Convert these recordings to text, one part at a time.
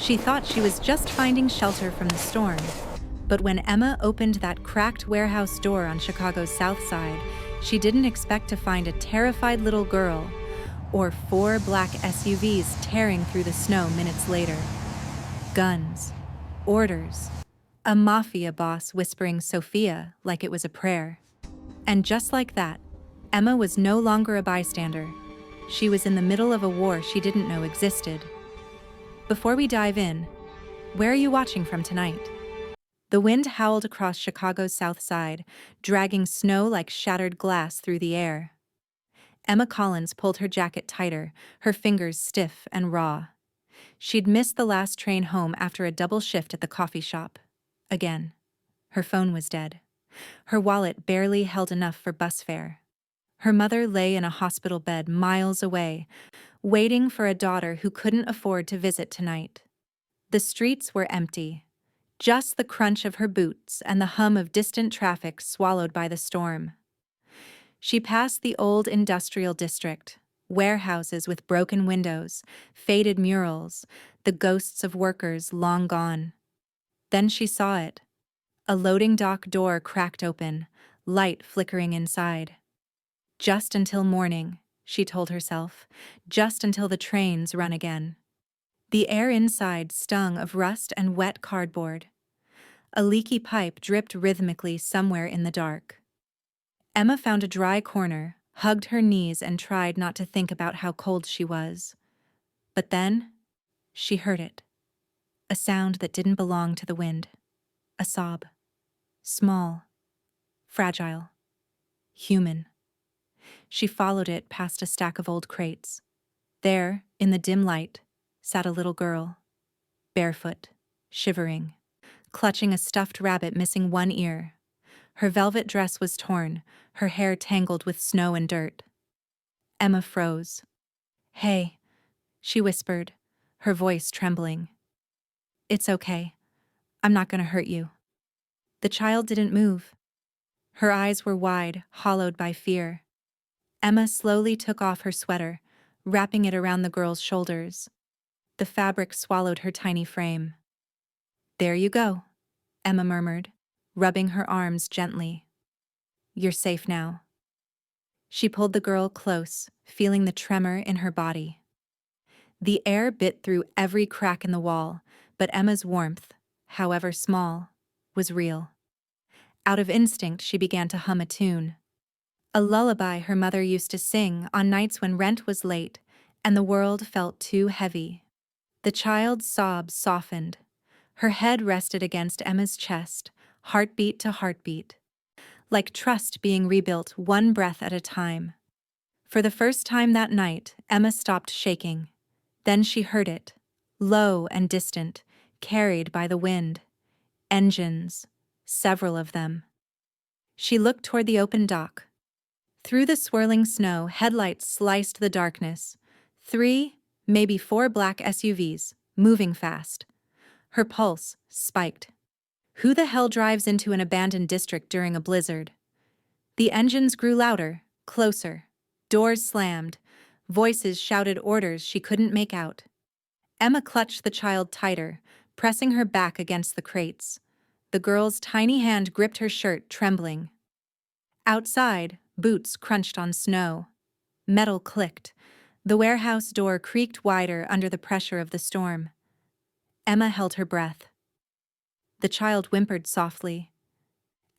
She thought she was just finding shelter from the storm. But when Emma opened that cracked warehouse door on Chicago's South Side, she didn't expect to find a terrified little girl or 4 black SUVs tearing through the snow minutes later. Guns. Orders. A mafia boss whispering Sophia like it was a prayer. And just like that, Emma was no longer a bystander. She was in the middle of a war she didn't know existed. Before we dive in, where are you watching from tonight? The wind howled across Chicago's South Side, dragging snow like shattered glass through the air. Emma Collins pulled her jacket tighter, her fingers stiff and raw. She'd missed the last train home after a double shift at the coffee shop. Again. Her phone was dead. Her wallet barely held enough for bus fare. Her mother lay in a hospital bed miles away, waiting for a daughter who couldn't afford to visit tonight. The streets were empty. Just the crunch of her boots and the hum of distant traffic swallowed by the storm. She passed the old industrial district, warehouses with broken windows, faded murals, the ghosts of workers long gone. Then she saw it. A loading dock door cracked open, light flickering inside. Just until morning, she told herself, just until the trains run again. The air inside stung of rust and wet cardboard. A leaky pipe dripped rhythmically somewhere in the dark. Emma found a dry corner, hugged her knees and tried not to think about how cold she was. But then, she heard it. A sound that didn't belong to the wind. A sob. Small. Fragile. Human. She followed it past a stack of old crates. There, in the dim light, sat a little girl. Barefoot. Shivering. Clutching a stuffed rabbit missing one ear. Her velvet dress was torn, her hair tangled with snow and dirt. Emma froze. "Hey," she whispered, her voice trembling. "It's okay. I'm not going to hurt you." The child didn't move. Her eyes were wide, hollowed by fear. Emma slowly took off her sweater, wrapping it around the girl's shoulders. The fabric swallowed her tiny frame. "There you go," Emma murmured, rubbing her arms gently. "You're safe now." She pulled the girl close, feeling the tremor in her body. The air bit through every crack in the wall, but Emma's warmth, however small, was real. Out of instinct, she began to hum a tune. A lullaby her mother used to sing on nights when rent was late and the world felt too heavy. The child's sobs softened. Her head rested against Emma's chest, heartbeat to heartbeat. Like trust being rebuilt one breath at a time. For the first time that night, Emma stopped shaking. Then she heard it, low and distant, carried by the wind. Engines, several of them. She looked toward the open dock. Through the swirling snow, headlights sliced the darkness. 3, maybe 4 black SUVs, moving fast. Her pulse spiked. Who the hell drives into an abandoned district during a blizzard? The engines grew louder, closer. Doors slammed. Voices shouted orders she couldn't make out. Emma clutched the child tighter, pressing her back against the crates. The girl's tiny hand gripped her shirt, trembling. Outside, boots crunched on snow. Metal clicked. The warehouse door creaked wider under the pressure of the storm. Emma held her breath. The child whimpered softly.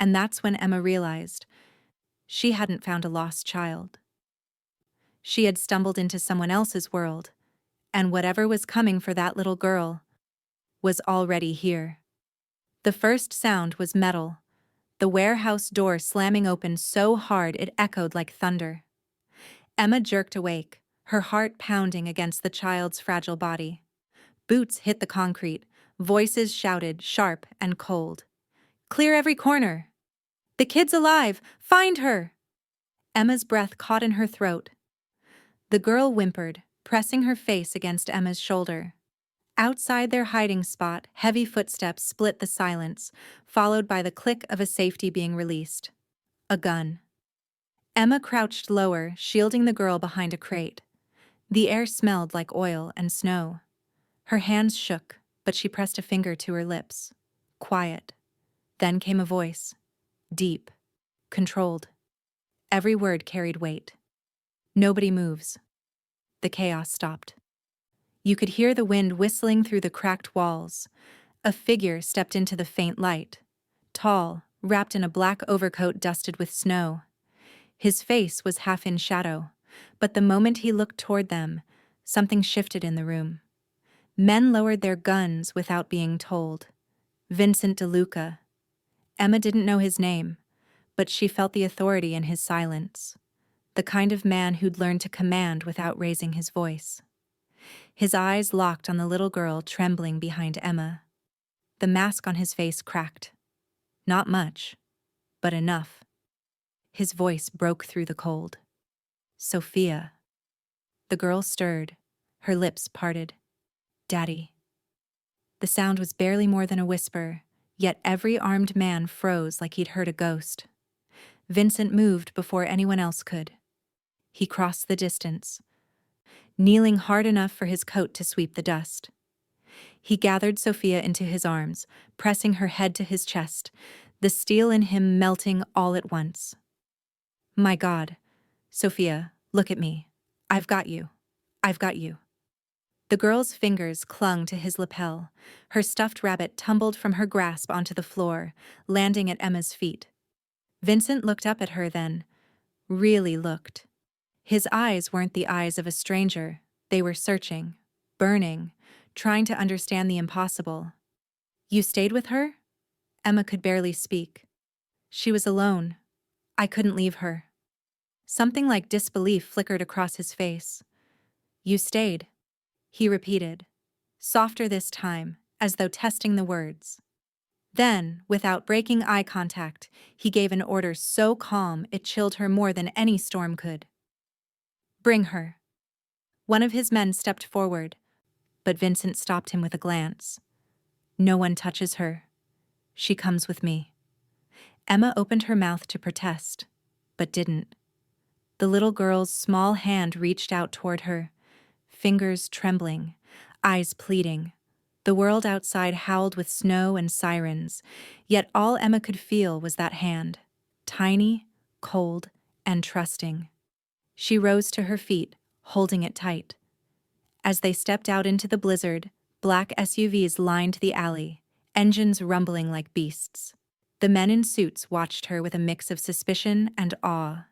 And that's when Emma realized she hadn't found a lost child. She had stumbled into someone else's world, and whatever was coming for that little girl was already here. The first sound was metal, the warehouse door slamming open so hard it echoed like thunder. Emma jerked awake, her heart pounding against the child's fragile body. Boots hit the concrete, voices shouted, sharp and cold. "Clear every corner! The kid's alive! Find her!" Emma's breath caught in her throat. The girl whimpered, pressing her face against Emma's shoulder. Outside their hiding spot, heavy footsteps split the silence, followed by the click of a safety being released. A gun. Emma crouched lower, shielding the girl behind a crate. The air smelled like oil and snow. Her hands shook, but she pressed a finger to her lips. Quiet. Then came a voice. Deep. Controlled. Every word carried weight. Nobody moves. The chaos stopped. You could hear the wind whistling through the cracked walls. A figure stepped into the faint light. Tall, wrapped in a black overcoat dusted with snow. His face was half in shadow, but the moment he looked toward them, something shifted in the room. Men lowered their guns without being told. Vincent DeLuca. Emma didn't know his name, but she felt the authority in his silence. The kind of man who'd learned to command without raising his voice. His eyes locked on the little girl trembling behind Emma. The mask on his face cracked. Not much, but enough. His voice broke through the cold. Sophia. The girl stirred, her lips parted. Daddy. The sound was barely more than a whisper, yet every armed man froze like he'd heard a ghost. Vincent moved before anyone else could. He crossed the distance, kneeling hard enough for his coat to sweep the dust. He gathered Sophia into his arms, pressing her head to his chest, the steel in him melting all at once. My God, Sophia, look at me. I've got you. I've got you. The girl's fingers clung to his lapel. Her stuffed rabbit tumbled from her grasp onto the floor, landing at Emma's feet. Vincent looked up at her then. Really looked. His eyes weren't the eyes of a stranger. They were searching, burning, trying to understand the impossible. You stayed with her? Emma could barely speak. She was alone. I couldn't leave her. Something like disbelief flickered across his face. You stayed, he repeated, softer this time, as though testing the words. Then, without breaking eye contact, he gave an order so calm it chilled her more than any storm could. Bring her. One of his men stepped forward, but Vincent stopped him with a glance. No one touches her. She comes with me. Emma opened her mouth to protest, but didn't. The little girl's small hand reached out toward her, fingers trembling, eyes pleading. The world outside howled with snow and sirens, yet all Emma could feel was that hand, tiny, cold, and trusting. She rose to her feet, holding it tight. As they stepped out into the blizzard, black SUVs lined the alley, engines rumbling like beasts. The men in suits watched her with a mix of suspicion and awe.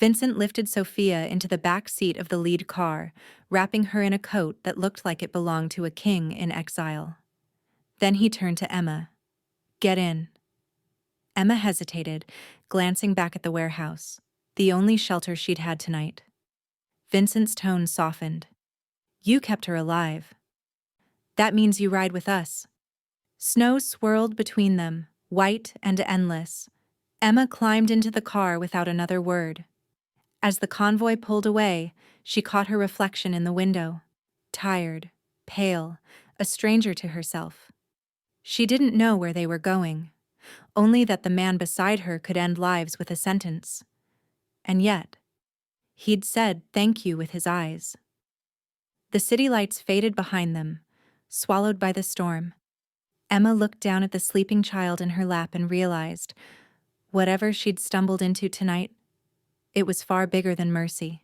Vincent lifted Sophia into the back seat of the lead car, wrapping her in a coat that looked like it belonged to a king in exile. Then he turned to Emma. Get in. Emma hesitated, glancing back at the warehouse, the only shelter she'd had tonight. Vincent's tone softened. You kept her alive. That means you ride with us. Snow swirled between them, white and endless. Emma climbed into the car without another word. As the convoy pulled away, she caught her reflection in the window. Tired, pale, a stranger to herself. She didn't know where they were going, only that the man beside her could end lives with a sentence. And yet, he'd said thank you with his eyes. The city lights faded behind them, swallowed by the storm. Emma looked down at the sleeping child in her lap and realized, whatever she'd stumbled into tonight, it was far bigger than mercy.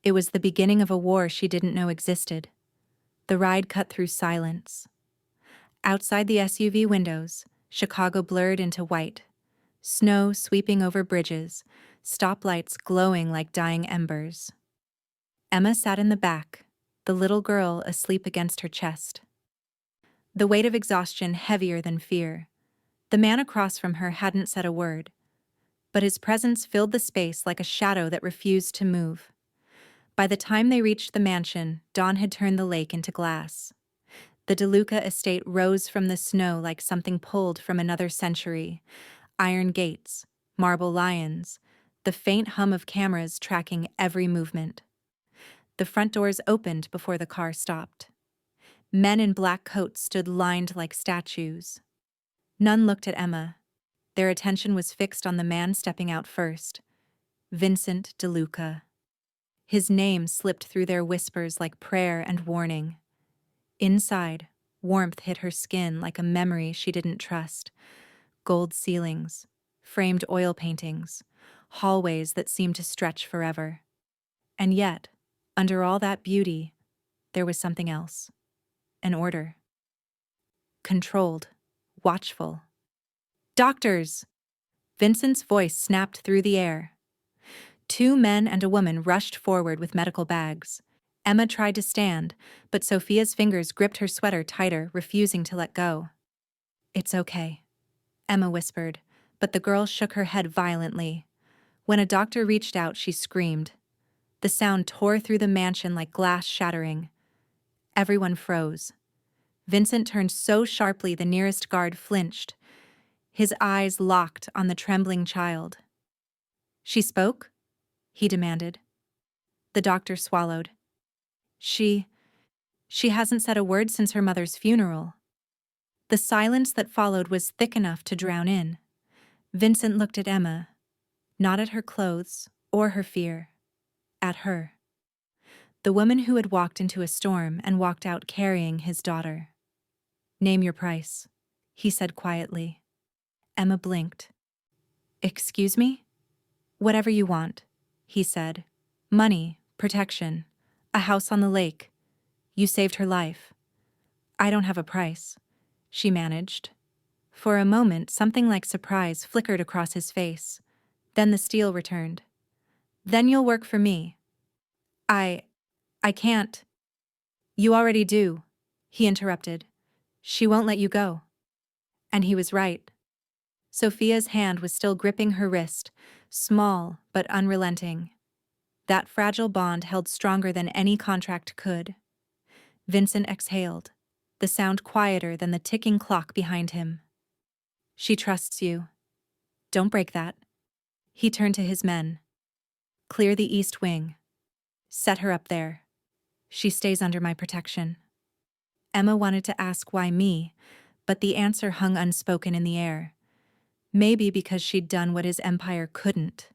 It was the beginning of a war she didn't know existed. The ride cut through silence. Outside the SUV windows, Chicago blurred into white. Snow sweeping over bridges, stoplights glowing like dying embers. Emma sat in the back, the little girl asleep against her chest. The weight of exhaustion heavier than fear. The man across from her hadn't said a word, but his presence filled the space like a shadow that refused to move. By the time they reached the mansion, dawn had turned the lake into glass. The DeLuca estate rose from the snow like something pulled from another century. Iron gates, marble lions, the faint hum of cameras tracking every movement. The front doors opened before the car stopped. Men in black coats stood lined like statues. None looked at Emma. Their attention was fixed on the man stepping out first, Vincent DeLuca. His name slipped through their whispers like prayer and warning. Inside, Warmth hit her skin like a memory she didn't trust. Gold ceilings, framed oil paintings, hallways that seemed to stretch forever. And yet, under all that beauty, there was something else. An order. Controlled. Watchful. "Doctors!" Vincent's voice snapped through the air. Two men and a woman rushed forward with medical bags. Emma tried to stand, but Sophia's fingers gripped her sweater tighter, refusing to let go. "It's okay," Emma whispered, but the girl shook her head violently. When a doctor reached out, she screamed. The sound tore through the mansion like glass shattering. Everyone froze. Vincent turned so sharply the nearest guard flinched. His eyes locked on the trembling child. "She spoke?" he demanded. The doctor swallowed. She hasn't said a word since her mother's funeral." The silence that followed was thick enough to drown in. Vincent looked at Emma, not at her clothes or her fear, at her. The woman who had walked into a storm and walked out carrying his daughter. "Name your price," he said quietly. Emma blinked. "Excuse me?" "Whatever you want," he said. "Money, protection, a house on the lake. You saved her life." "I don't have a price," she managed. For a moment, something like surprise flickered across his face. Then the steel returned. "Then you'll work for me." I can't." "You already do," he interrupted. "She won't let you go." And he was right. Sophia's hand was still gripping her wrist, small but unrelenting. That fragile bond held stronger than any contract could. Vincent exhaled, the sound quieter than the ticking clock behind him. "She trusts you. Don't break that." He turned to his men. "Clear the east wing. Set her up there. She stays under my protection." Emma wanted to ask why me, but the answer hung unspoken in the air. Maybe because she'd done what his empire couldn't,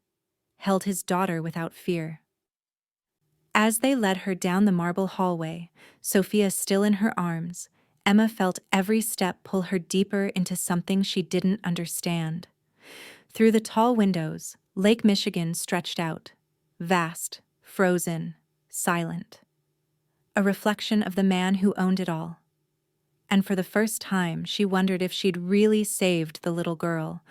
held his daughter without fear. As they led her down the marble hallway, Sophia still in her arms, Emma felt every step pull her deeper into something she didn't understand. Through the tall windows, Lake Michigan stretched out, vast, frozen, silent. A reflection of the man who owned it all. And for the first time, she wondered if she'd really saved the little girl,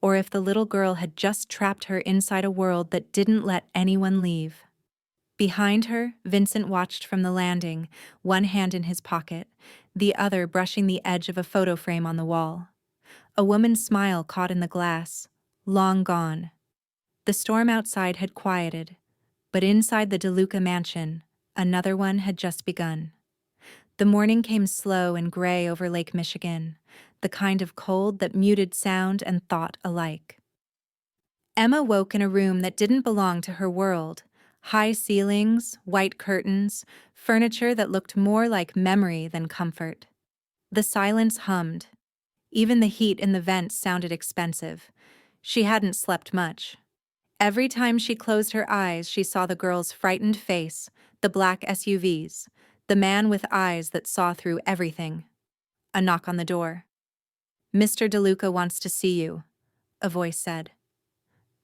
or if the little girl had just trapped her inside a world that didn't let anyone leave. Behind her, Vincent watched from the landing, one hand in his pocket, the other brushing the edge of a photo frame on the wall. A woman's smile caught in the glass, long gone. The storm outside had quieted, but inside the DeLuca mansion, another one had just begun. The morning came slow and gray over Lake Michigan, the kind of cold that muted sound and thought alike. Emma woke in a room that didn't belong to her world. High ceilings, white curtains, furniture that looked more like memory than comfort. The silence hummed. Even the heat in the vents sounded expensive. She hadn't slept much. Every time she closed her eyes, she saw the girl's frightened face, the black SUVs, the man with eyes that saw through everything. A knock on the door. "Mr. DeLuca wants to see you," a voice said.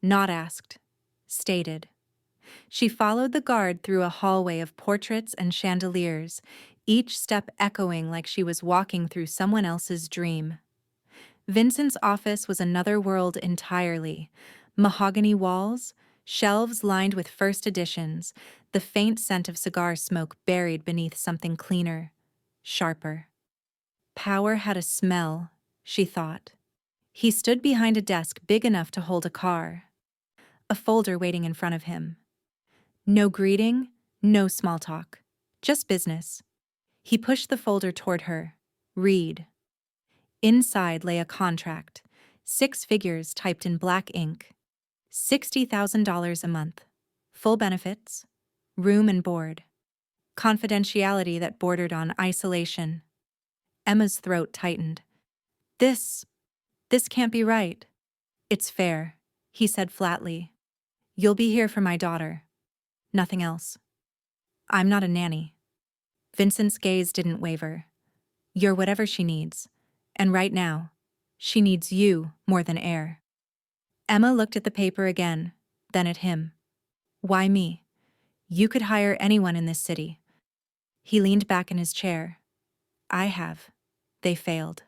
Not asked. Stated. She followed the guard through a hallway of portraits and chandeliers, each step echoing like she was walking through someone else's dream. Vincent's office was another world entirely. Mahogany walls, shelves lined with first editions, the faint scent of cigar smoke buried beneath something cleaner, sharper. Power had a smell, she thought. He stood behind a desk big enough to hold a car. A folder waiting in front of him. No greeting, no small talk. Just business. He pushed the folder toward her. Read. Inside lay a contract, 6 figures typed in black ink. $60,000 a month. Full benefits. Room and board. Confidentiality that bordered on isolation. Emma's throat tightened. This can't be right." "It's fair," he said flatly. "You'll be here for my daughter. Nothing else. I'm not a nanny." Vincent's gaze didn't waver. You're whatever she needs. And right now, she needs you more than air. Emma looked at the paper again, then at him. Why me? You could hire anyone in this city. He leaned back in his chair. I have. They failed.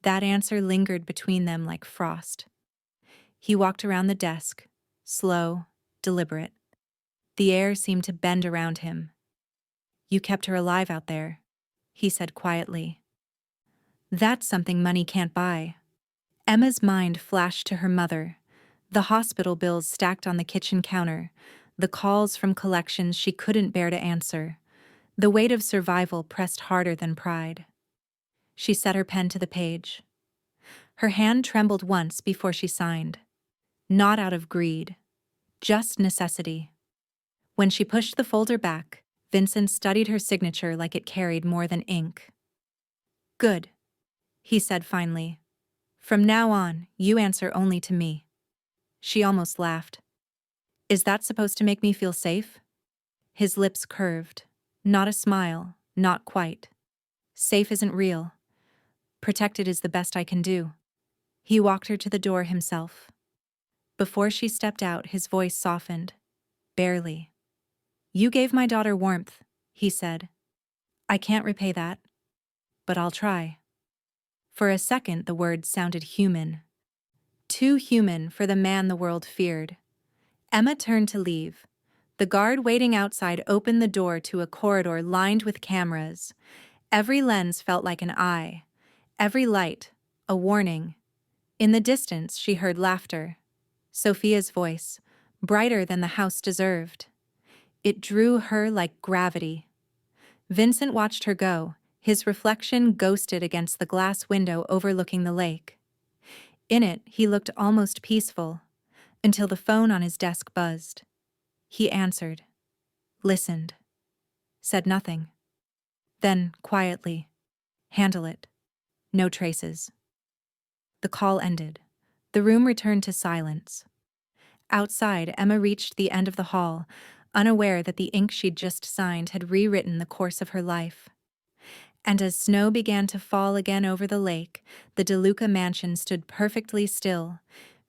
That answer lingered between them like frost. He walked around the desk, slow, deliberate. The air seemed to bend around him. You kept her alive out there, he said quietly. That's something money can't buy. Emma's mind flashed to her mother, the hospital bills stacked on the kitchen counter, the calls from collections she couldn't bear to answer. The weight of survival pressed harder than pride. She set her pen to the page. Her hand trembled once before she signed. Not out of greed, just necessity. When she pushed the folder back, Vincent studied her signature like it carried more than ink. Good, he said finally. From now on, you answer only to me. She almost laughed. Is that supposed to make me feel safe? His lips curved. Not a smile, not quite. Safe isn't real. Protected is the best I can do. He walked her to the door himself. Before she stepped out, his voice softened. Barely. You gave my daughter warmth, he said. I can't repay that, but I'll try. For a second, the words sounded human. Too human for the man the world feared. Emma turned to leave. The guard waiting outside opened the door to a corridor lined with cameras. Every lens felt like an eye. Every light, a warning. In the distance, she heard laughter. Sophia's voice, brighter than the house deserved. It drew her like gravity. Vincent watched her go, his reflection ghosted against the glass window overlooking the lake. In it, he looked almost peaceful, until the phone on his desk buzzed. He answered, listened, said nothing. Then, quietly, handle it. No traces. The call ended. The room returned to silence. Outside, Emma reached the end of the hall, unaware that the ink she'd just signed had rewritten the course of her life. And as snow began to fall again over the lake, the DeLuca mansion stood perfectly still,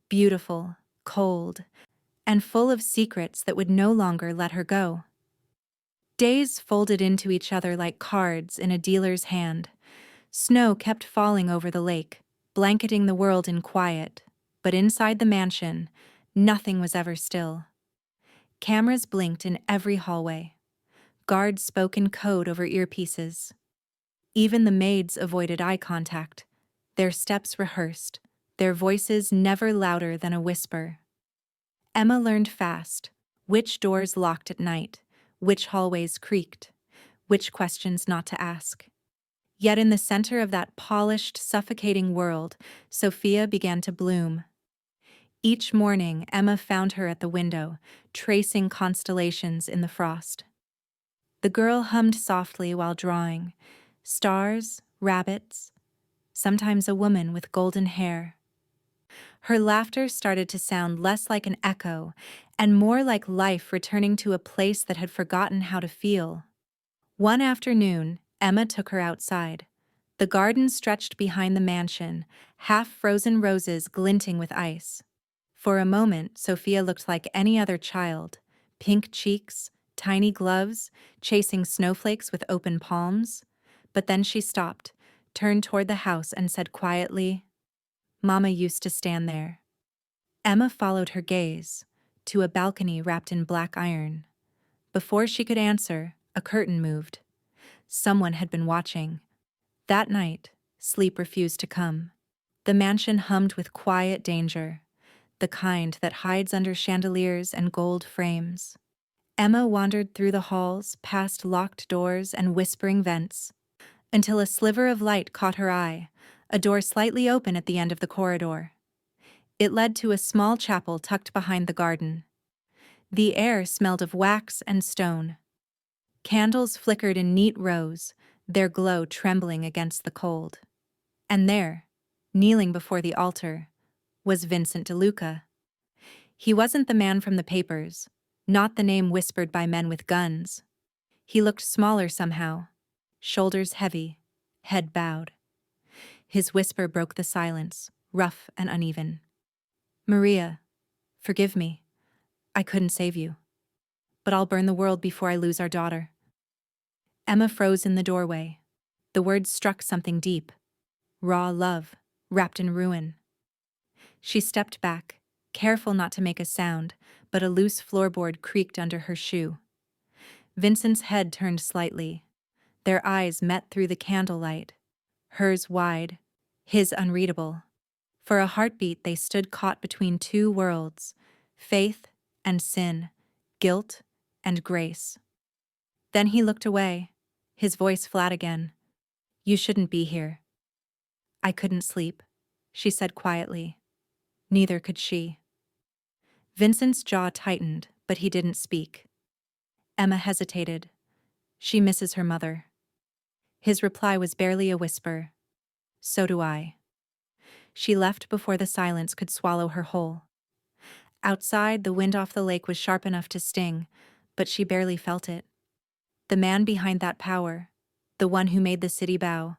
beautiful, cold, and full of secrets that would no longer let her go. Days folded into each other like cards in a dealer's hand. Snow kept falling over the lake, blanketing the world in quiet, but inside the mansion, nothing was ever still. Cameras blinked in every hallway. Guards spoke in code over earpieces. Even the maids avoided eye contact, their steps rehearsed, their voices never louder than a whisper. Emma learned fast which doors locked at night, which hallways creaked, which questions not to ask. Yet in the center of that polished, suffocating world, Sophia began to bloom. Each morning, Emma found her at the window, tracing constellations in the frost. The girl hummed softly while drawing. Stars, rabbits, sometimes a woman with golden hair. Her laughter started to sound less like an echo and more like life returning to a place that had forgotten how to feel. One afternoon, Emma took her outside. The garden stretched behind the mansion, half-frozen roses glinting with ice. For a moment, Sophia looked like any other child, pink cheeks, tiny gloves, chasing snowflakes with open palms. But then she stopped, turned toward the house and said quietly, Mama used to stand there. Emma followed her gaze, to a balcony wrapped in black iron. Before she could answer, a curtain moved. Someone had been watching. That night, sleep refused to come. The mansion hummed with quiet danger, the kind that hides under chandeliers and gold frames. Emma wandered through the halls, past locked doors and whispering vents, until a sliver of light caught her eye, a door slightly open at the end of the corridor. It led to a small chapel tucked behind the garden. The air smelled of wax and stone. Candles flickered in neat rows, their glow trembling against the cold. And there, kneeling before the altar, was Vincent DeLuca. He wasn't the man from the papers, not the name whispered by men with guns. He looked smaller somehow, shoulders heavy, head bowed. His whisper broke the silence, rough and uneven. Maria, forgive me. I couldn't save you. But I'll burn the world before I lose our daughter. Emma froze in the doorway. The words struck something deep. Raw love, wrapped in ruin. She stepped back, careful not to make a sound, but a loose floorboard creaked under her shoe. Vincent's head turned slightly. Their eyes met through the candlelight, hers wide, his unreadable. For a heartbeat they stood caught between two worlds, faith and sin, guilt and grace. Then he looked away, his voice flat again. You shouldn't be here. I couldn't sleep, she said quietly. Neither could she. Vincent's jaw tightened, but he didn't speak. Emma hesitated. She misses her mother. His reply was barely a whisper. So do I. She left before the silence could swallow her whole. Outside, the wind off the lake was sharp enough to sting, but she barely felt it. The man behind that power, the one who made the city bow,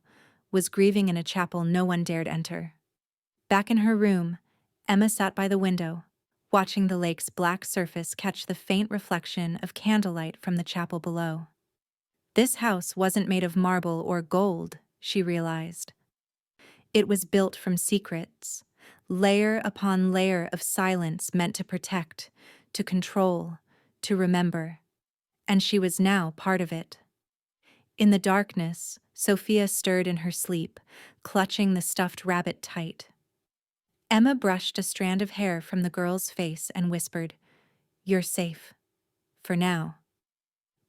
was grieving in a chapel no one dared enter. Back in her room, Emma sat by the window, watching the lake's black surface catch the faint reflection of candlelight from the chapel below. This house wasn't made of marble or gold, she realized. It was built from secrets, layer upon layer of silence meant to protect, to control, to remember. And she was now part of it. In the darkness, Sophia stirred in her sleep, clutching the stuffed rabbit tight. Emma brushed a strand of hair from the girl's face and whispered, "You're safe. For now."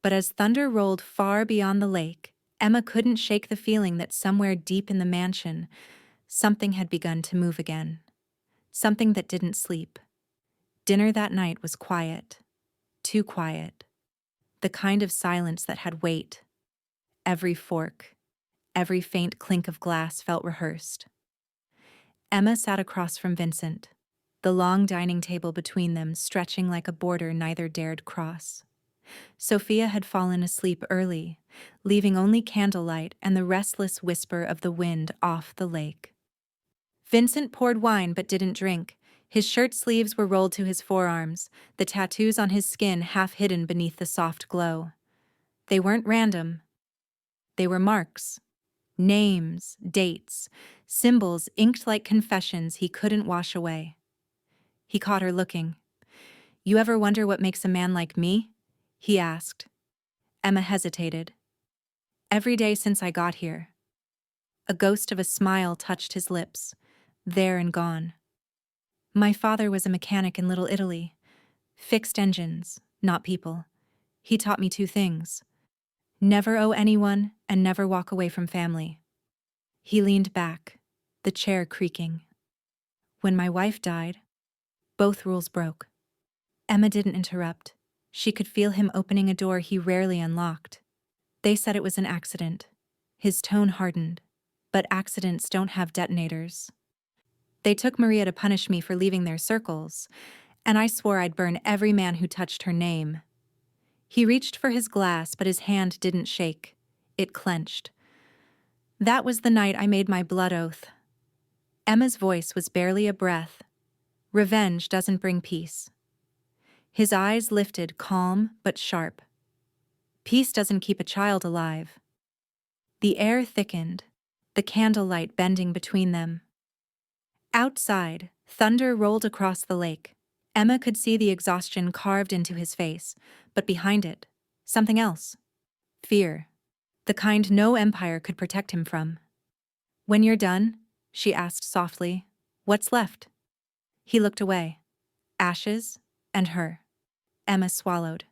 But as thunder rolled far beyond the lake, Emma couldn't shake the feeling that somewhere deep in the mansion, something had begun to move again. Something that didn't sleep. Dinner that night was quiet. Too quiet. The kind of silence that had weight. Every fork, every faint clink of glass felt rehearsed. Emma sat across from Vincent, the long dining table between them stretching like a border neither dared cross. Sophia had fallen asleep early, leaving only candlelight and the restless whisper of the wind off the lake. Vincent poured wine but didn't drink. His shirt sleeves were rolled to his forearms, the tattoos on his skin half hidden beneath the soft glow. They weren't random. They were marks. Names, dates, symbols inked like confessions he couldn't wash away. He caught her looking. "You ever wonder what makes a man like me?" he asked. Emma hesitated. "Every day since I got here." A ghost of a smile touched his lips, there and gone. "My father was a mechanic in Little Italy. Fixed engines, not people. He taught me two things. Never owe anyone and never walk away from family." He leaned back, the chair creaking. "When my wife died, both rules broke." Emma didn't interrupt. She could feel him opening a door he rarely unlocked. "They said it was an accident." His tone hardened. "But accidents don't have detonators. They took Maria to punish me for leaving their circles, and I swore I'd burn every man who touched her name." He reached for his glass, but his hand didn't shake. It clenched. "That was the night I made my blood oath." Emma's voice was barely a breath. "Revenge doesn't bring peace." His eyes lifted, calm but sharp. "Peace doesn't keep a child alive." The air thickened, the candlelight bending between them. Outside, thunder rolled across the lake. Emma could see the exhaustion carved into his face, but behind it, something else. Fear. The kind no empire could protect him from. "When you're done," she asked softly, "what's left?" He looked away. Ashes and her. Emma swallowed.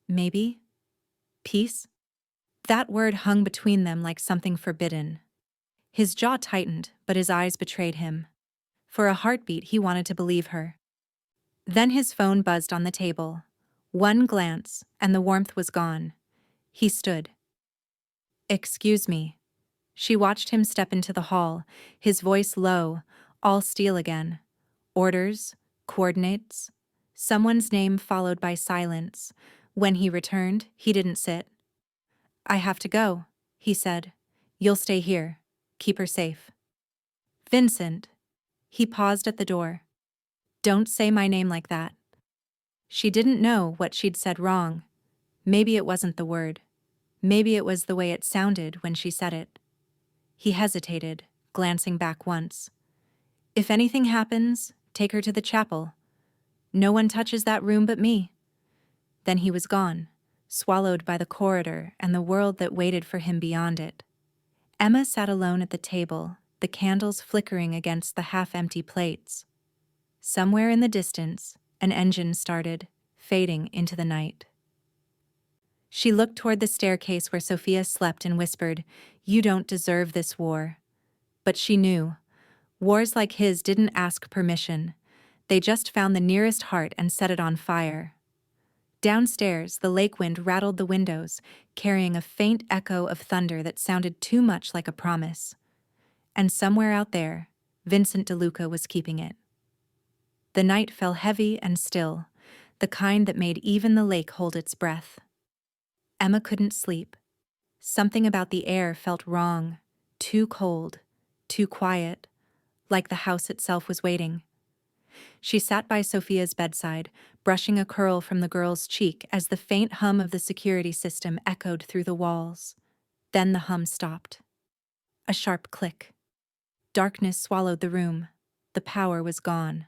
Maybe? Peace? That word hung between them like something forbidden. His jaw tightened, but his eyes betrayed him. For a heartbeat, he wanted to believe her. Then his phone buzzed on the table. One glance, and the warmth was gone. He stood. "Excuse me." She watched him step into the hall, his voice low, all steel again. Orders, coordinates, someone's name followed by silence. When he returned, he didn't sit. "I have to go," he said. You'll stay here. Keep her safe. Vincent. He paused at the door. Don't say my name like that. She didn't know what she'd said wrong. Maybe it wasn't the word. Maybe it was the way it sounded when she said it. He hesitated, glancing back once. If anything happens, take her to the chapel. No one touches that room but me. Then he was gone, swallowed by the corridor and the world that waited for him beyond it. Emma sat alone at the table, the candles flickering against the half-empty plates. Somewhere in the distance, an engine started, fading into the night. She looked toward the staircase where Sophia slept and whispered, "You don't deserve this war." But she knew. Wars like his didn't ask permission. They just found the nearest heart and set it on fire. Downstairs, the lake wind rattled the windows, carrying a faint echo of thunder that sounded too much like a promise. And somewhere out there, Vincent DeLuca was keeping it. The night fell heavy and still, the kind that made even the lake hold its breath. Emma couldn't sleep. Something about the air felt wrong, too cold, too quiet, like the house itself was waiting. She sat by Sophia's bedside, brushing a curl from the girl's cheek as the faint hum of the security system echoed through the walls. Then the hum stopped. A sharp click. Darkness swallowed the room. The power was gone.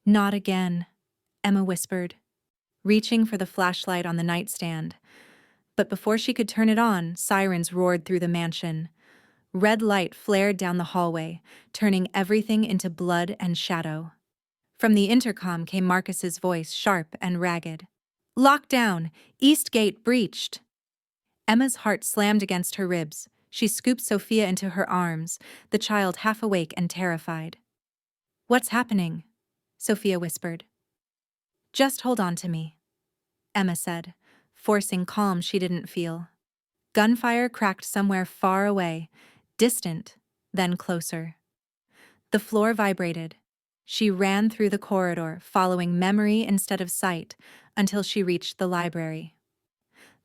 "Not again," Emma whispered, reaching for the flashlight on the nightstand. But before she could turn it on, sirens roared through the mansion. Red light flared down the hallway, turning everything into blood and shadow. From the intercom came Marcus's voice, sharp and ragged. "Lockdown! East Gate breached!" Emma's heart slammed against her ribs. She scooped Sophia into her arms, the child half awake and terrified. "What's happening?" Sophia whispered. "Just hold on to me," Emma said, forcing calm she didn't feel. Gunfire cracked somewhere far away, distant, then closer. The floor vibrated. She ran through the corridor, following memory instead of sight, until she reached the library.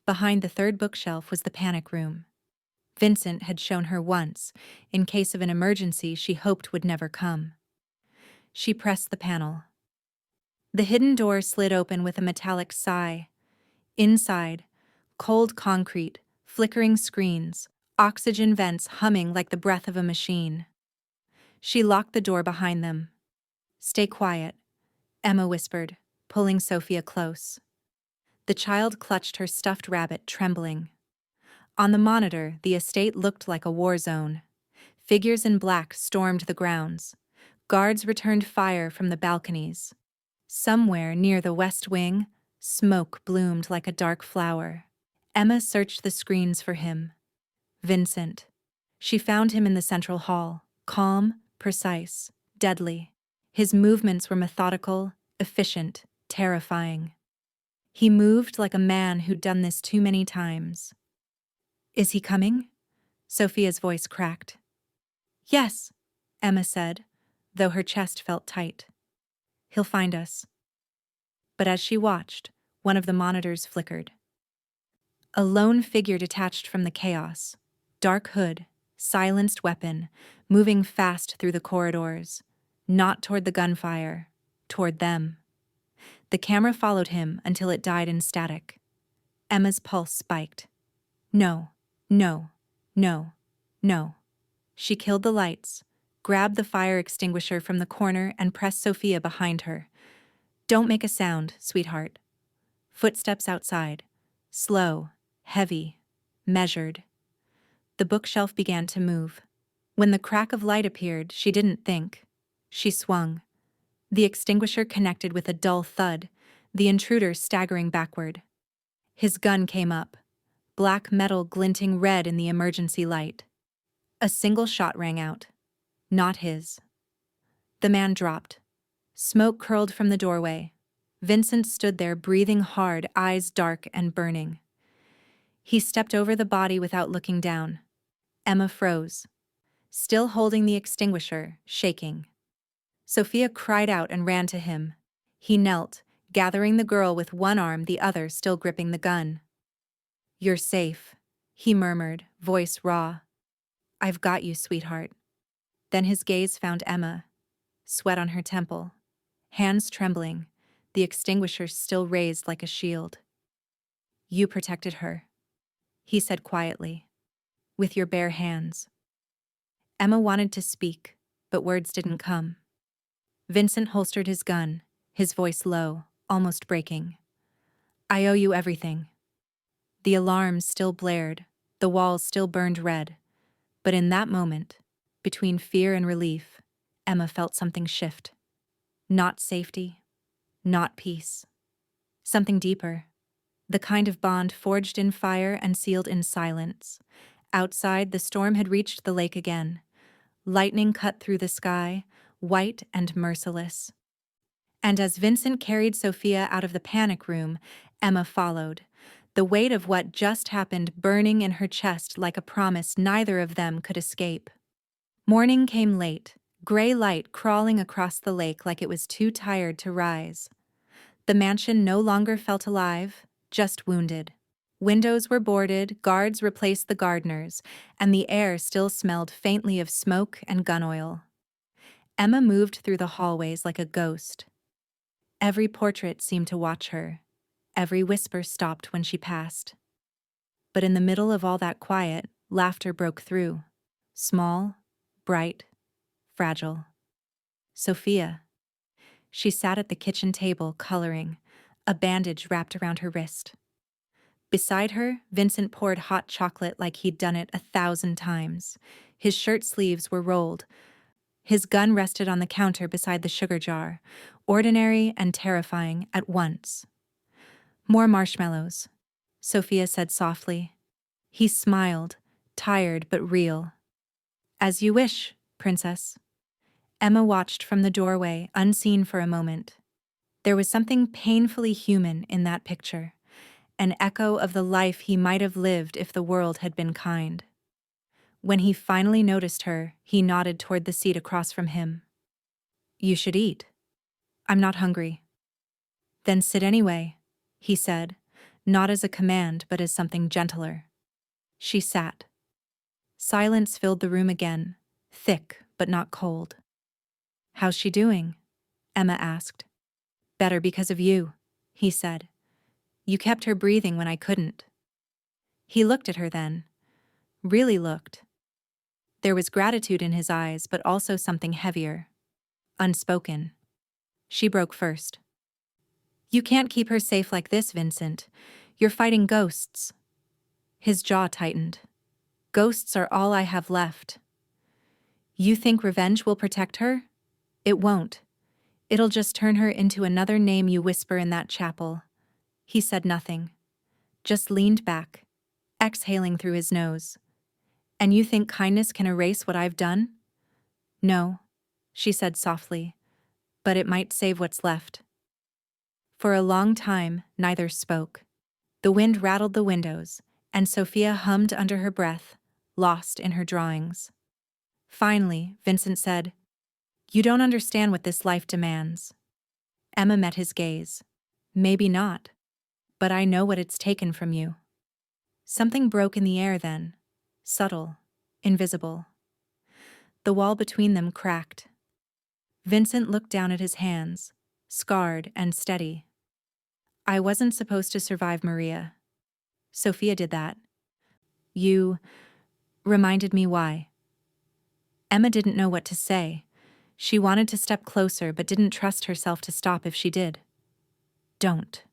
Behind the third bookshelf was the panic room. Vincent had shown her once, in case of an emergency she hoped would never come. She pressed the panel. The hidden door slid open with a metallic sigh. Inside, cold concrete, flickering screens, oxygen vents humming like the breath of a machine. She locked the door behind them. "Stay quiet," Emma whispered, pulling Sophia close. The child clutched her stuffed rabbit, trembling. On the monitor, the estate looked like a war zone. Figures in black stormed the grounds. Guards returned fire from the balconies. Somewhere near the west wing, smoke bloomed like a dark flower. Emma searched the screens for him. Vincent. She found him in the central hall, calm, precise, deadly. His movements were methodical, efficient, terrifying. He moved like a man who'd done this too many times. "Is he coming?" Sophia's voice cracked. "Yes," Emma said, though her chest felt tight. "He'll find us." But as she watched, one of the monitors flickered. A lone figure detached from the chaos. Dark hood, silenced weapon, moving fast through the corridors. Not toward the gunfire, toward them. The camera followed him until it died in static. Emma's pulse spiked. No, no, no, no. She killed the lights, grabbed the fire extinguisher from the corner and pressed Sophia behind her. "Don't make a sound, sweetheart." Footsteps outside. Slow, heavy, measured. The bookshelf began to move. When the crack of light appeared, she didn't think. She swung. The extinguisher connected with a dull thud, the intruder staggering backward. His gun came up, black metal glinting red in the emergency light. A single shot rang out. Not his. The man dropped. Smoke curled from the doorway. Vincent stood there, breathing hard, eyes dark and burning. He stepped over the body without looking down. Emma froze, still holding the extinguisher, shaking. Sophia cried out and ran to him. He knelt, gathering the girl with one arm, the other still gripping the gun. "You're safe," he murmured, voice raw. I've got you, sweetheart. Then his gaze found Emma, sweat on her temple, hands trembling, the extinguisher still raised like a shield. You protected her, he said quietly, with your bare hands. Emma wanted to speak, but words didn't come. Vincent holstered his gun, his voice low, almost breaking. I owe you everything. The alarms still blared, the walls still burned red, but in that moment, between fear and relief, Emma felt something shift. Not safety, not peace. Something deeper. The kind of bond forged in fire and sealed in silence. Outside, the storm had reached the lake again. Lightning cut through the sky, white and merciless. And as Vincent carried Sophia out of the panic room, Emma followed, the weight of what just happened burning in her chest like a promise neither of them could escape. Morning came late, gray light crawling across the lake like it was too tired to rise. The mansion no longer felt alive, just wounded. Windows were boarded, guards replaced the gardeners, and the air still smelled faintly of smoke and gun oil. Emma moved through the hallways like a ghost. Every portrait seemed to watch her. Every whisper stopped when she passed. But in the middle of all that quiet, laughter broke through. Small, bright, fragile. Sophia. She sat at the kitchen table, coloring, a bandage wrapped around her wrist. Beside her, Vincent poured hot chocolate like he'd done it 1,000 times. His shirt sleeves were rolled. His gun rested on the counter beside the sugar jar, ordinary and terrifying at once. More marshmallows, Sophia said softly. He smiled, tired but real. As you wish, princess. Emma watched from the doorway, unseen for a moment. There was something painfully human in that picture, an echo of the life he might have lived if the world had been kind. When he finally noticed her, he nodded toward the seat across from him. You should eat. I'm not hungry. Then sit anyway, he said, not as a command but as something gentler. She sat. Silence filled the room again, thick but not cold. How's she doing? Emma asked. Better because of you, he said. You kept her breathing when I couldn't. He looked at her then. Really looked. There was gratitude in his eyes, but also something heavier. Unspoken. She broke first. You can't keep her safe like this, Vincent. You're fighting ghosts. His jaw tightened. Ghosts are all I have left. You think revenge will protect her? It won't. It'll just turn her into another name you whisper in that chapel. He said nothing. Just leaned back, exhaling through his nose. And you think kindness can erase what I've done? No, she said softly, but it might save what's left. For a long time, neither spoke. The wind rattled the windows, and Sophia hummed under her breath, lost in her drawings. Finally, Vincent said, You don't understand what this life demands. Emma met his gaze. Maybe not, but I know what it's taken from you. Something broke in the air then, subtle, invisible. The wall between them cracked. Vincent looked down at his hands, scarred and steady. I wasn't supposed to survive Maria. Sophia did that. You reminded me why. Emma didn't know what to say. She wanted to step closer but didn't trust herself to stop if she did. Don't,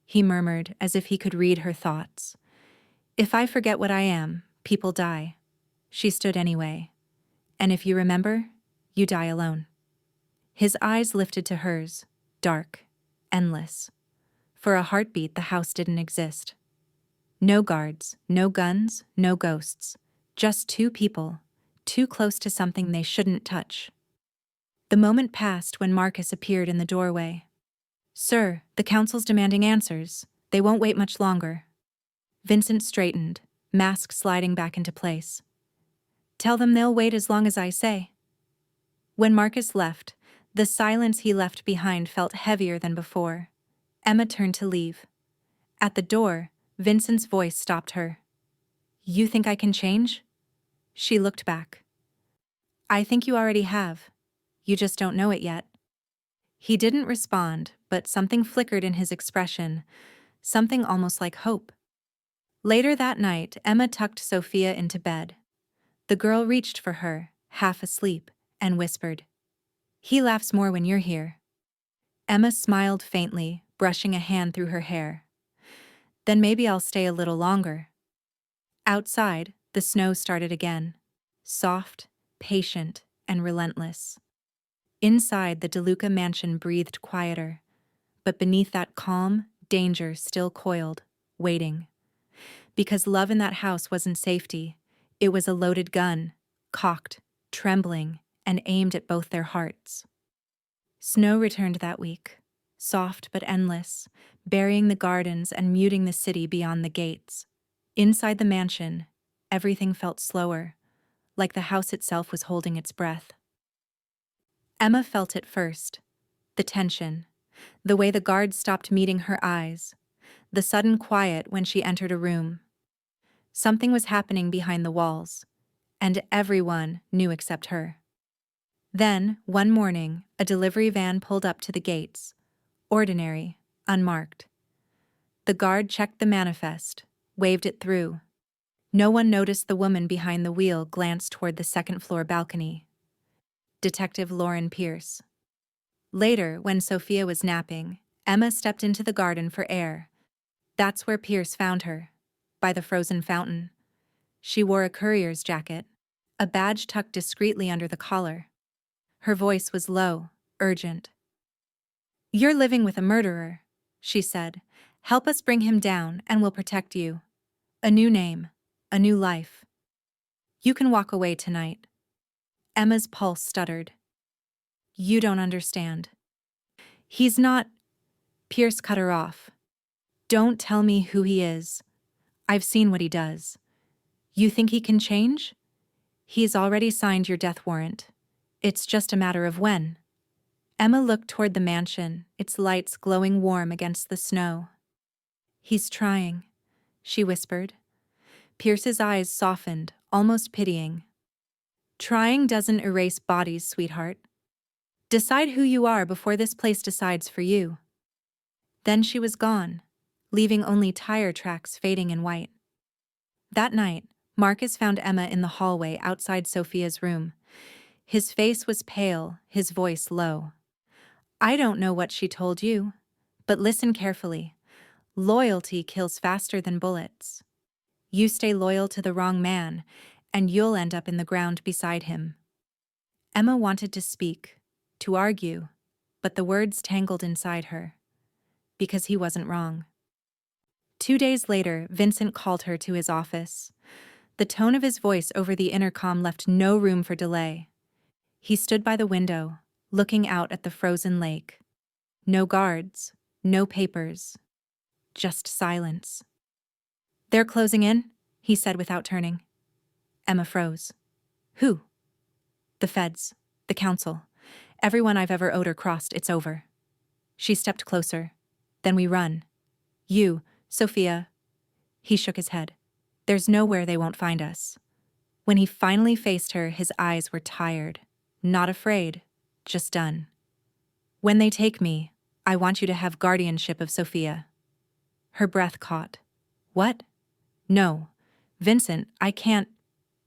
he murmured as if he could read her thoughts. If I forget what I am, people die. She stood anyway. And if you remember, you die alone. His eyes lifted to hers, dark, endless. For a heartbeat, the house didn't exist. No guards, no guns, no ghosts. Just two people, too close to something they shouldn't touch. The moment passed when Marcus appeared in the doorway. Sir, the council's demanding answers. They won't wait much longer. Vincent straightened, mask sliding back into place. Tell them they'll wait as long as I say. When Marcus left, the silence he left behind felt heavier than before. Emma turned to leave. At the door, Vincent's voice stopped her. You think I can change? She looked back. I think you already have. You just don't know it yet. He didn't respond, but something flickered in his expression, something almost like hope. Later that night, Emma tucked Sophia into bed. The girl reached for her, half asleep, and whispered, "He laughs more when you're here." Emma smiled faintly, brushing a hand through her hair. "Then maybe I'll stay a little longer." Outside, the snow started again. Soft, patient, and relentless. Inside, the DeLuca mansion breathed quieter, but beneath that calm, danger still coiled, waiting. Because love in that house wasn't safety, it was a loaded gun, cocked, trembling, and aimed at both their hearts. Snow returned that week, soft but endless, burying the gardens and muting the city beyond the gates. Inside the mansion, everything felt slower, like the house itself was holding its breath. Emma felt it first, the tension, the way the guards stopped meeting her eyes, the sudden quiet when she entered a room. Something was happening behind the walls, and everyone knew except her. Then, one morning, a delivery van pulled up to the gates. Ordinary, unmarked. The guard checked the manifest, waved it through. No one noticed the woman behind the wheel glance toward the second-floor balcony. Detective Lauren Pierce. Later, when Sophia was napping, Emma stepped into the garden for air. That's where Pierce found her, by the frozen fountain. She wore a courier's jacket, a badge tucked discreetly under the collar. Her voice was low, urgent. "You're living with a murderer," she said. "Help us bring him down and we'll protect you. A new name, a new life. You can walk away tonight." Emma's pulse stuttered. "You don't understand. He's not—" Pierce cut her off. "Don't tell me who he is. I've seen what he does. You think he can change? He's already signed your death warrant. It's just a matter of when." Emma looked toward the mansion, its lights glowing warm against the snow. "He's trying," she whispered. Pierce's eyes softened, almost pitying. "Trying doesn't erase bodies, sweetheart. Decide who you are before this place decides for you." Then she was gone, leaving only tire tracks fading in white. That night, Marcus found Emma in the hallway outside Sophia's room. His face was pale, his voice low. "I don't know what she told you, but listen carefully. Loyalty kills faster than bullets. You stay loyal to the wrong man, and you'll end up in the ground beside him." Emma wanted to speak, to argue, but the words tangled inside her. Because he wasn't wrong. 2 days later, Vincent called her to his office. The tone of his voice over the intercom left no room for delay. He stood by the window, looking out at the frozen lake. No guards, no papers, just silence. "They're closing in," he said without turning. Emma froze. "Who?" "The feds, the council. Everyone I've ever owed or crossed, it's over." She stepped closer. "Then we run. You, Sophia." He shook his head. "There's nowhere they won't find us." When he finally faced her, his eyes were tired. Not afraid, just done. "When they take me, I want you to have guardianship of Sophia." Her breath caught. "What?" "No. Vincent, I can't—"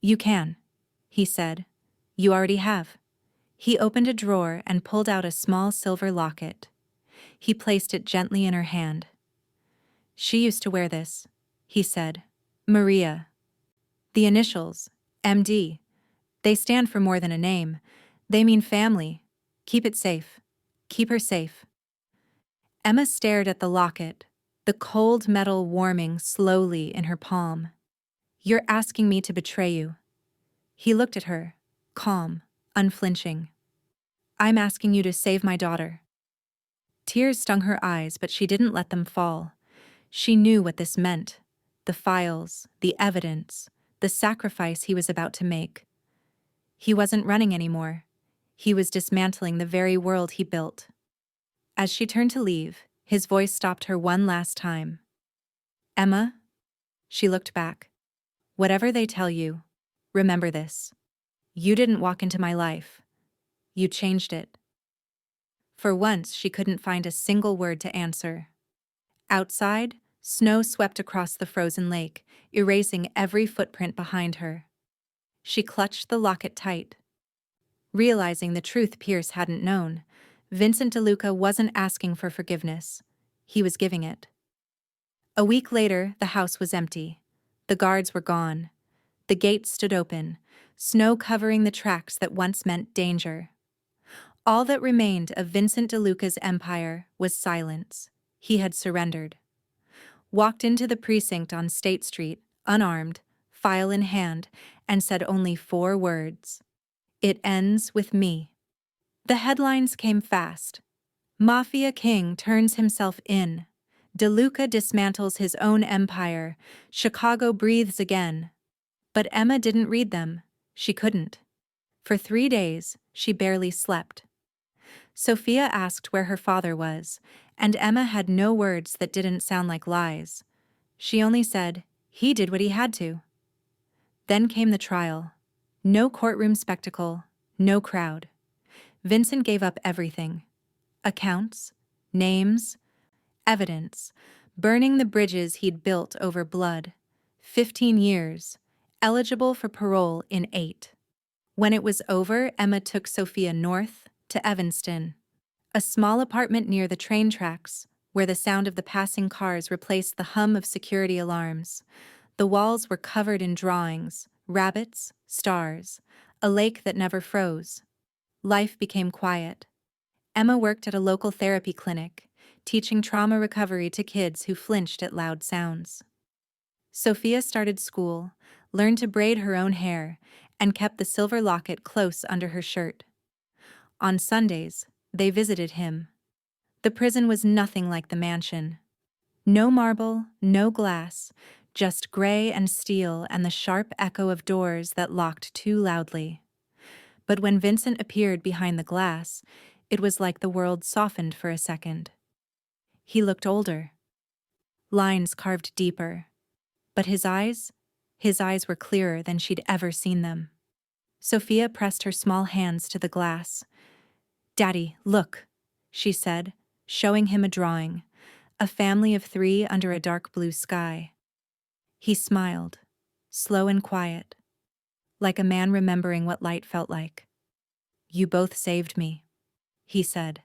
"You can," he said. "You already have." He opened a drawer and pulled out a small silver locket. He placed it gently in her hand. "She used to wear this," he said. "Maria. The initials, MD. They stand for more than a name. They mean family. Keep it safe. Keep her safe." Emma stared at the locket, the cold metal warming slowly in her palm. "You're asking me to betray you." He looked at her, calm, unflinching. "I'm asking you to save my daughter." Tears stung her eyes, but she didn't let them fall. She knew what this meant. The files, the evidence, the sacrifice he was about to make. He wasn't running anymore. He was dismantling the very world he built. As she turned to leave, his voice stopped her one last time. "Emma?" She looked back. "Whatever they tell you, Remember this. You didn't walk into my life. You changed it." For once, she couldn't find a single word to answer. Outside, snow swept across the frozen lake, erasing every footprint behind her. She clutched the locket tight. Realizing the truth Pierce hadn't known, Vincent DeLuca wasn't asking for forgiveness. He was giving it. A week later, the house was empty. The guards were gone. The gates stood open, snow covering the tracks that once meant danger. All that remained of Vincent DeLuca's empire was silence. He had surrendered. Walked into the precinct on State Street, unarmed, file in hand, and said only 4 words. "It ends with me." The headlines came fast. Mafia King turns himself in. DeLuca dismantles his own empire. Chicago breathes again. But Emma didn't read them. She couldn't. For 3 days, she barely slept. Sophia asked where her father was, and Emma had no words that didn't sound like lies. She only said, "He did what he had to." Then came the trial. No courtroom spectacle, no crowd. Vincent gave up everything. Accounts, names, evidence, burning the bridges he'd built over blood. 15 years, eligible for parole in 8. When it was over, Emma took Sophia north to Evanston, a small apartment near the train tracks, where the sound of the passing cars replaced the hum of security alarms. The walls were covered in drawings, rabbits, stars, a lake that never froze. Life became quiet. Emma worked at a local therapy clinic, teaching trauma recovery to kids who flinched at loud sounds. Sophia started school, learned to braid her own hair, and kept the silver locket close under her shirt. On Sundays, they visited him. The prison was nothing like the mansion. No marble, no glass, just gray and steel and the sharp echo of doors that locked too loudly. But when Vincent appeared behind the glass, it was like the world softened for a second. He looked older. Lines carved deeper. But his eyes were clearer than she'd ever seen them. Sophia pressed her small hands to the glass. "Daddy, look," she said, showing him a drawing, a family of 3 under a dark blue sky. He smiled, slow and quiet, like a man remembering what light felt like. "You both saved me," he said.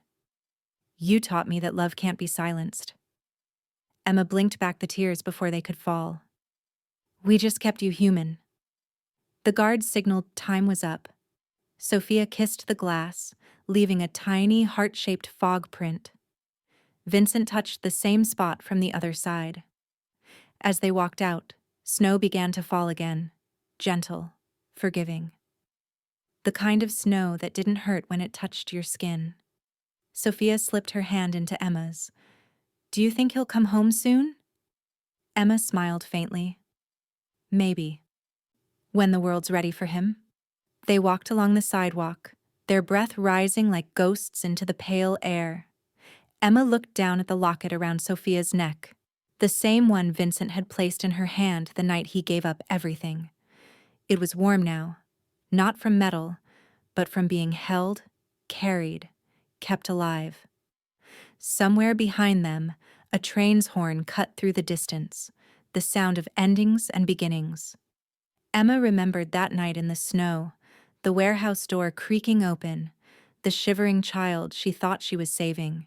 "You taught me that love can't be silenced." Emma blinked back the tears before they could fall. "We just kept you human." The guards signaled time was up. Sophia kissed the glass, leaving a tiny heart-shaped fog print. Vincent touched the same spot from the other side. As they walked out, snow began to fall again, gentle, forgiving. The kind of snow that didn't hurt when it touched your skin. Sophia slipped her hand into Emma's. "Do you think he'll come home soon?" Emma smiled faintly. "Maybe. When the world's ready for him." They walked along the sidewalk, their breath rising like ghosts into the pale air. Emma looked down at the locket around Sophia's neck, the same one Vincent had placed in her hand the night he gave up everything. It was warm now, not from metal, but from being held, carried, kept alive. Somewhere behind them, a train's horn cut through the distance, the sound of endings and beginnings. Emma remembered that night in the snow, the warehouse door creaking open, the shivering child she thought she was saving.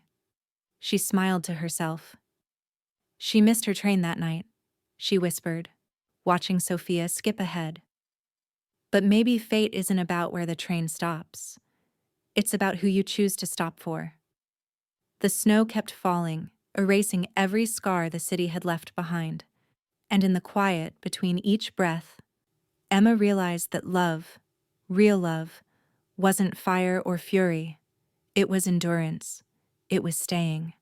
She smiled to herself. She missed her train that night, she whispered, watching Sophia skip ahead. But maybe fate isn't about where the train stops. It's about who you choose to stop for. The snow kept falling, erasing every scar the city had left behind. And in the quiet between each breath, Emma realized that love, real love, wasn't fire or fury. It was endurance. It was staying.